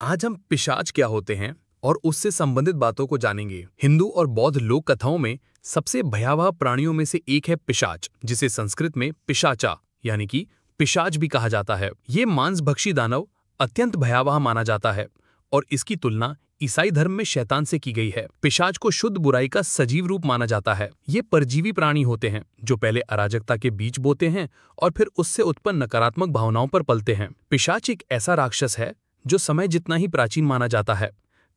आज हम पिशाच क्या होते हैं और उससे संबंधित बातों को जानेंगे। हिंदू और बौद्ध लोक कथाओं में सबसे भयावह प्राणियों में से एक है पिशाच, जिसे संस्कृत में पिशाचा यानी कि पिशाच भी कहा जाता है। ये मांसभक्षी दानव अत्यंत भयावह माना जाता है और इसकी तुलना ईसाई धर्म में शैतान से की गई है। पिशाच को शुद्ध बुराई का सजीव रूप माना जाता है। ये परजीवी प्राणी होते हैं जो पहले अराजकता के बीज बोते हैं और फिर उससे उत्पन्न नकारात्मक भावनाओं पर पलते हैं। पिशाच एक ऐसा राक्षस है जो समय जितना ही प्राचीन माना जाता है।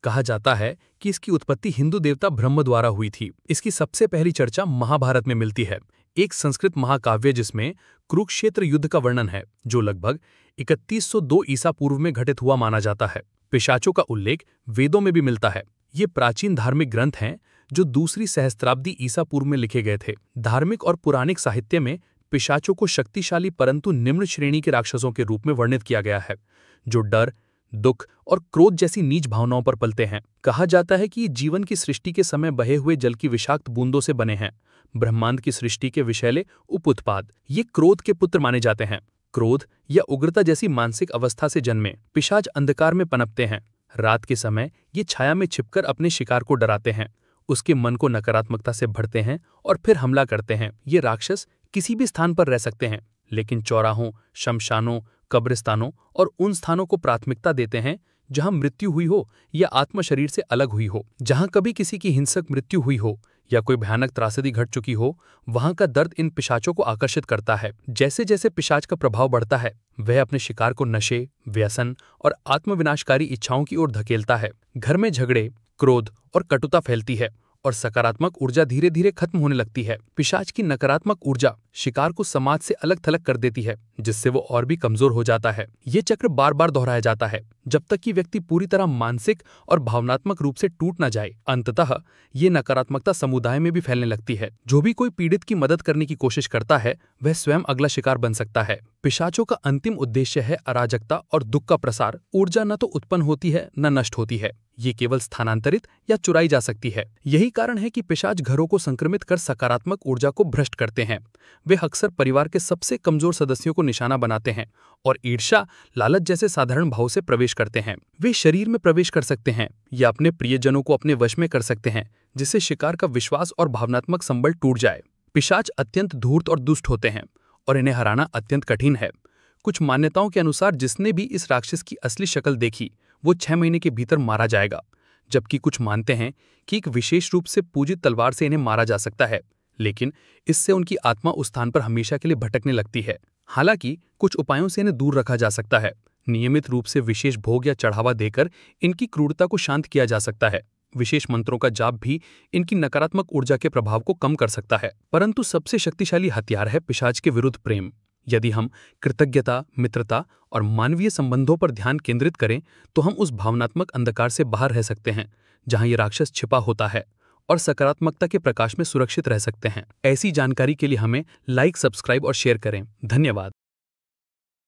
कहा जाता है कि इसकी उत्पत्ति हिंदू देवता ब्रह्म द्वारा हुई थी। इसकी सबसे पहली चर्चा महाभारत में मिलती है, एक संस्कृत महाकाव्य जिसमें कुरुक्षेत्र युद्ध का वर्णन है, जो लगभग 3102 ईसा पूर्व में घटित हुआ माना जाता है। पिशाचों का उल्लेख वेदों में भी मिलता है। ये प्राचीन धार्मिक ग्रंथ हैं जो दूसरी सहस्त्राब्दी ईसा पूर्व में लिखे गए थे। धार्मिक और पुराणिक साहित्य में पिशाचों को शक्तिशाली परंतु निम्न श्रेणी के राक्षसों के रूप में वर्णित किया गया है, जो डर, दुख और क्रोध जैसी नीच भावनाओं पर पलते हैं। कहा जाता है कि ये जीवन की सृष्टि के समय बहे हुए जल की विषाक्त बूंदों से बने हैं। ब्रह्मांड की सृष्टि के विषैले उप उत्पाद ये क्रोध के पुत्र माने जाते हैं। क्रोध या उग्रता जैसी मानसिक अवस्था से जन्मे पिशाच अंधकार में पनपते हैं। रात के समय ये छाया में छिपकर अपने शिकार को डराते हैं, उसके मन को नकारात्मकता से भरते हैं और फिर हमला करते हैं। ये राक्षस किसी भी स्थान पर रह सकते हैं, लेकिन चौराहों, शमशानों, कब्रिस्तानों और उन स्थानों को प्राथमिकता देते हैं जहां मृत्यु हुई हो या आत्मा शरीर से अलग हुई हो। जहां कभी किसी की हिंसक मृत्यु हुई हो या कोई भयानक त्रासदी घट चुकी हो, वहां का दर्द इन पिशाचों को आकर्षित करता है। जैसे जैसे पिशाच का प्रभाव बढ़ता है, वह अपने शिकार को नशे, व्यसन और आत्मविनाशकारी इच्छाओं की ओर धकेलता है। घर में झगड़े, क्रोध और कटुता फैलती है और सकारात्मक ऊर्जा धीरे धीरे खत्म होने लगती है। पिशाच की नकारात्मक ऊर्जा शिकार को समाज से अलग थलग कर देती है, जिससे वो और भी कमजोर हो जाता है। ये चक्र बार बार दोहराया जाता है जब तक कि व्यक्ति पूरी तरह मानसिक और भावनात्मक रूप से टूट न जाए। अंततः ये नकारात्मकता समुदाय में भी फैलने लगती है। जो भी कोई पीड़ित की मदद करने की कोशिश करता है, वह स्वयं अगला शिकार बन सकता है। पिशाचों का अंतिम उद्देश्य है अराजकता और दुख का प्रसार। ऊर्जा न तो उत्पन्न होती है न नष्ट होती है, ये केवल स्थानांतरित या चुराई जा सकती है। यही कारण है कि पिशाच घरों को संक्रमित कर सकारात्मक ऊर्जा को भ्रष्ट करते हैं। वे अक्सर परिवार के सबसे कमजोर सदस्यों को निशाना बनाते हैं और ईर्ष्या, लालच जैसे साधारण भाव से प्रवेश करते हैं। वे शरीर में प्रवेश कर सकते हैं या अपने प्रियजनों को अपने वश में कर सकते हैं, जिससे शिकार का विश्वास और भावनात्मक संबल टूट जाए। पिशाच अत्यंत धूर्त और दुष्ट होते हैं और इन्हें हराना अत्यंत कठिन है। कुछ मान्यताओं के अनुसार जिसने भी इस राक्षस की असली शक्ल देखी, वो 6 महीने के भीतर मारा जाएगा, जबकि कुछ मानते हैं कि एक विशेष रूप से पूजित तलवार से इन्हें मारा जा सकता है, लेकिन इससे उनकी आत्मा उस स्थान पर हमेशा के लिए भटकने लगती है। हालांकि कुछ उपायों से इन्हें दूर रखा जा सकता है। नियमित रूप से विशेष भोग या चढ़ावा देकर इनकी क्रूरता को शांत किया जा सकता है। विशेष मंत्रों का जाप भी इनकी नकारात्मक ऊर्जा के प्रभाव को कम कर सकता है। परंतु सबसे शक्तिशाली हथियार है पिशाच के विरुद्ध प्रेम। यदि हम कृतज्ञता, मित्रता और मानवीय संबंधों पर ध्यान केंद्रित करें, तो हम उस भावनात्मक अंधकार से बाहर रह सकते हैं जहां ये राक्षस छिपा होता है और सकारात्मकता के प्रकाश में सुरक्षित रह सकते हैं। ऐसी जानकारी के लिए हमें लाइक, सब्सक्राइब और शेयर करें। धन्यवाद।